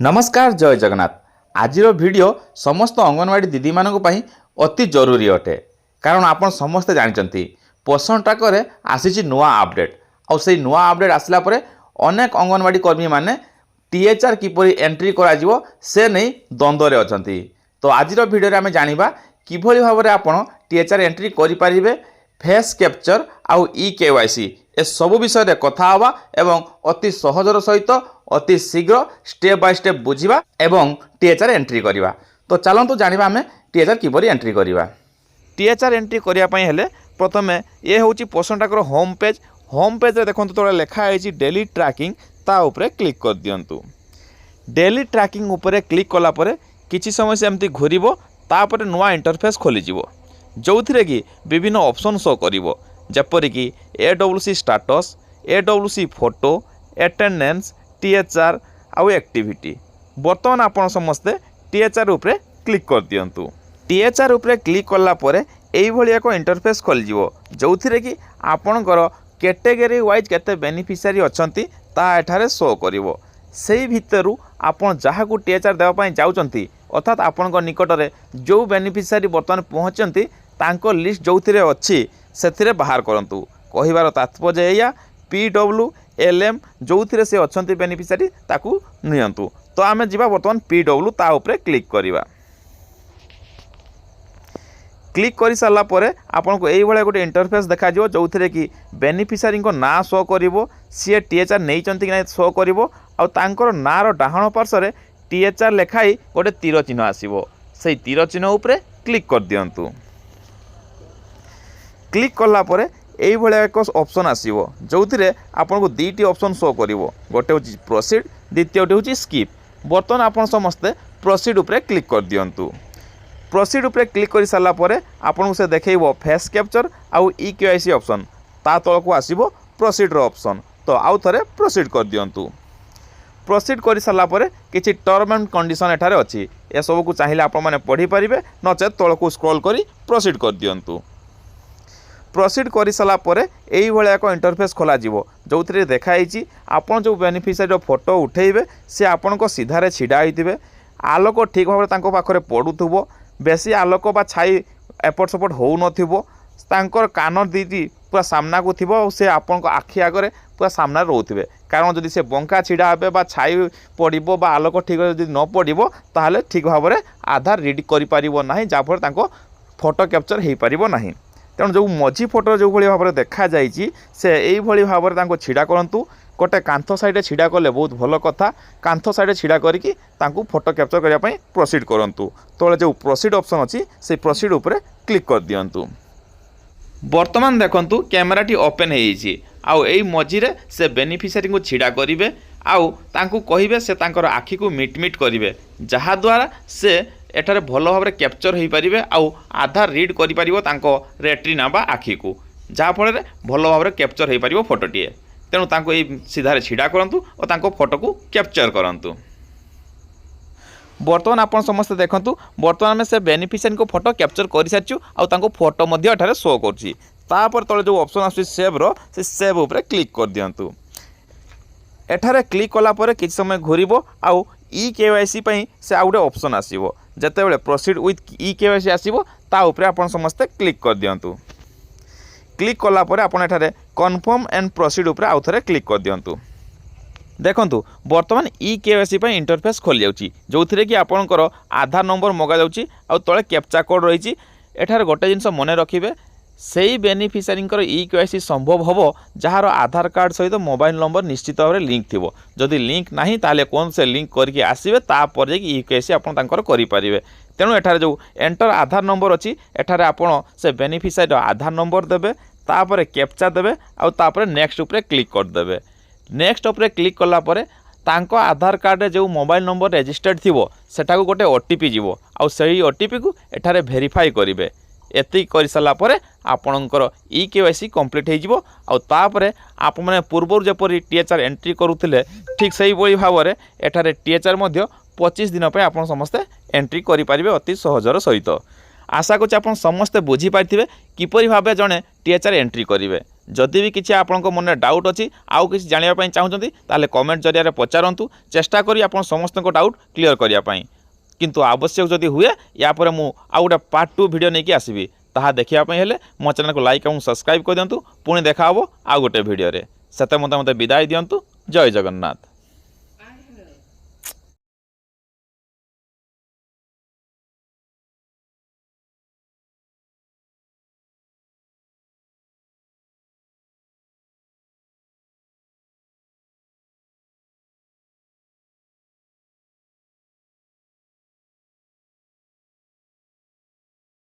नमस्कार जय जगन्नाथ। आज वीडियो समस्त अंगनवाड़ी दीदी मानक पई अति जरूरी अटे कारण आपण समस्ते जानते पोषण ट्रैकर आसी नुआ अपडेट आउ से नुआ अपडेट आसला परे अनेक अंगनवाड़ी कर्मी माने टीएचआर किपरि एंट्री करा जिवो से नहीं द्वंद्व अछंती। तो आज वीडियो आम जानिबा किभली भाबरे आपण टीएचआर एंट्री करि परिबे, फेस कैप्चर आउ ई केवाईसी ए सबु विषय रे कथा हवा एवं अति सहजर सहित अति शीघ्र स्टेप बाय स्टेप बुझिबा एवं टीएचआर एंट्री करिबा। तो चलंतु जानिबा आमे टीएचआर किपरि एंट्री करिबा। टीएचआर एंट्री करिया पई हेले प्रथमे ये होची पोषण ट्रैकर होम पेज रे देखंतु तळे लेखा आइछि डेली ट्रैकिंग, ता ऊपर क्लिक कर दियंतु। डेली ट्रैकिंग ऊपर क्लिक कला परे किछि समय से एमती घुरिबो, तापर नुआ इंटरफेस खोली जिवो जो थिरे कि विभिन्न ऑप्शन शो करिवो जेपरि कि एडब्ल्यूसी स्टेटस, एडब्ल्यूसी फोटो, अटेंडेंस, टीएचआर आउ एक्टिविटी। बर्तमान आपण समस्ते टीएचआर ऊपर क्लिक कर दियंतु। टीएचआर ऊपर क्लिक कला परे एई भली एक इंटरफेस खोली जिवो जो थिरे कि आपणकर कैटेगरी वाइज केते बेनिफिशियरी अछंती ता एठारे शो करिवो। सेही भितरु आपण जहाँ को टीएचआर देवा पई जाउचंती अर्थात आपणकर निकट रे जो बेनिफिशियरी बर्तमान पहुंचंती तांको लिस्ट जो थिरे अछि सेथिरे बाहर करंतु। कहिबार तात्पर्य एया PWLM जो थिरे से अछंती बेनिफिशियरी ताकू नियंतु। तो आमे जिबा बर्तमान PW ता ऊपर क्लिक करिबा। क्लिक कर सारा पर आपको यही भाई गोटे इंटरफेस देखा जो थे कि बेनिफिशियरी ना शो करिवो, सी टीएचआर नहीं कि ना शो करिवो, आउ तांकर नार डाहाण पार्श्व टीएचआर लेखाई गोटे तीर चिन्ह आसीबो। से तीर चिन्ह उपरे क्लिक कर दियंतु। क्लिक कला परे यही भाई एक ऑप्शन आसीबो जो थे आपको दुईटी ऑप्शन शो करिवो, गोटे होची प्रोसीड, द्वितीयटी होची स्किप। बर्तमान आपण समस्ते प्रोसीड उपरे क्लिक कर दियंतु। प्रोसीड उपरे क्लिक कर सारा पर आपको से देखो फेस कैप्चर आउ ई केवाईसी ऑप्शन, ता तलक आसीबो प्रोसीड रो ऑप्शन। तो आउ थरे प्रोसीड कर दियंतु। प्रोसीड कर सारा पर किछि टर्म एंड कंडीशन एठारे अछि, ए सब को चाहिए आपण माने पढ़ी परिबे, नचे तलक स्क्रॉल करी प्रोसीड कर दियंतु। प्रोसीड कर सारा पर यही भाई एक इंटरफेस खोल जो थे देखाई आपन जो बेनिफिशियरी फोटो उठेबे से आपण को सीधारे छिड़ा होइतिबे, आलोक ठीक भाव तांको पाखरे पड़ुथुबो, बेसी आलोक बा छाई एपट सपट हो नथिबो, तांकर कान दीदी पूरा सामना को थिबो, से आपन को आखि आगरे पूरा सामना रोथिबे। कारण जदि से बंका छिड़ा हेबे बा छाई पड़िबो बा आलोक ठीक जदि न पड़िबो ताहले ठीक भाव में आधार रीड करि परिबो नाही, जाफर तांको फोटो कैप्चर हेई परिबो नाही। तेणु जो मझी फोटो जो भाई भाव में देखा जाइए से यही भाव में छिड़ा करंतु। गोटे कांथ साइड छिड़ा कले बहुत भल कथा, कांथ साइड छिड़ा करिकी तांकु फोटो कैप्चर करिया पई प्रोसीड करंतु। तले जो प्रोसीड ऑप्शन अछि से प्रोसीड ऊपर क्लिक कर दियंतु। वर्तमान देखंतु कैमराटी ओपन हेइछि आउ एई मझिरे से बेनिफिशियरी को छिड़ा करिवे आउ तांकु कहिबे से तांकर आखि को मिट करिवे, जहा द्वारा से एठारे भल भाव में कैप्चर हो पारे आउ आधार रीड करिपारिबो तांको रेटिना बा आखि को, जहा फल भल भाव में कैप्चर हो पारिबो फोटोटीए। तेणु तांको एई सीधारे छिड़ा करंतु और तांको फोटो को कैप्चर करंतु। बर्तमान आपण समस्त देखंतु बर्तमान में से बेनिफिशियरी को फोटो कैप्चर कर सारिछु आउ तांको फोटो मध्ये एठारे शो करछि। तापर तळे जो ऑप्शन आछि सेव रो से सेव ऊपर क्लिक कर दियंतु। एठारे क्लिक कला परे किछ समय घुरिबो आउ ई केवाईसी पई से आउ गोटे ऑप्शन आसीबो। जेतेबेले प्रोसीड विथ ई केवाईसी आसीबो ता ऊपर आपण समस्त क्लिक कर दियंतु। क्लिक कला परे आपण एठारे कन्फर्म एंड प्रोसीड ऊपर आउ थरे क्लिक कर दियंतु। देखंतु वर्तमान ई केवाईसी पई इंटरफेस खोल जाउची जो थिरे कि आपणकर आधार नंबर मगा जाउची आउ तळे कैप्चा कोड रहिची। एठारे गोटे जिंस मने रखिबे, सेही बेनिफिशियरी ई केवाईसी संभव होबो जहार आधार कार्ड सहित मोबाइल नंबर निश्चित भाव में लिंक थिबो। जदि लिंक नाही ताले कोन से लिंक करके आसीबे तापर जे ई केवाईसी आपण तांकर करि परिबे। तेणु एठारे जो एंटर आधार नंबर अछि एठारे आपण से बेनिफिशियरी आधार नंबर देबे, तापर कैप्चा देबे आउ तापर नेक्स्ट ऊपर क्लिक कर देबे। नेक्स्ट ऊपर क्लिक कला परे तांको आधार कार्ड रे जो मोबाइल नंबर रजिस्टर्ड थिबो सेटा को गोटे ओटीपी जीवो आउ सेही ओटीपी को एठारे वेरीफाई करिवे। एति कर सारा पर आपणकर ई केवाईसी कंप्लीट हो तापर आप मैंने पूर्व जपरी टीएचआर एंट्री करुले ठीक से ही भाव में एठारे टीएचआर 25 दिन पर आप समस्ते एंट्री करें अति सहजर सहित। आशा करुँ आप समस्ते बुझीपारे किपरि भाव जड़े टीएचआर एंट्री करेंगे। जदि भी किसी आपण मन डाउट अच्छी आउ किसी जानापी चाहूँगी ताले कमेंट जरिया पचारतु चेष्टा करी आप समस्त डाउट क्लीयर करने किंतु आवश्यक जदि हुए या पर मु आउ गोटे पार्ट 2 वीडियो नहीं आसबि ताहा देखापी हेले मो चैनल को लाइक और सब्सक्राइब कर दिंतु पुणी देखा आउ गोटे वीडियो से मत विदाय दिंतु। जय जगन्नाथ।